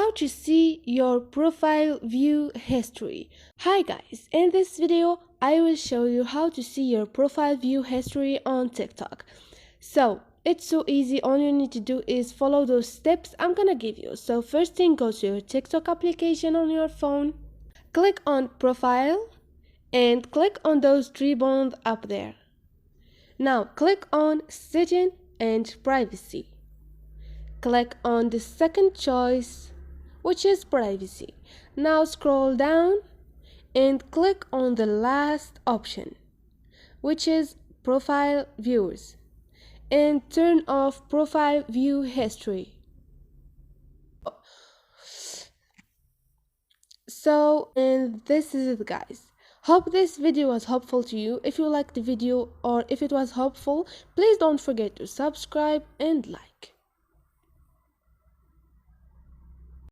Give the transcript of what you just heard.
how to see your profile view history. Hi guys, in this video I will show you how to see your profile view history on TikTok. So it's so easy, all you need to do is follow those steps I'm gonna give you. So first thing, go to your TikTok application on your phone, click on profile and click on those three buttons up there. Now click on setting and privacy. Click on the second choice, which is privacy. Now scroll down and click on the last option, which is profile views, and turn off profile view history. And this is it guys. Hope this video was helpful to you. If you liked the video or if it was helpful, please don't forget to subscribe and like.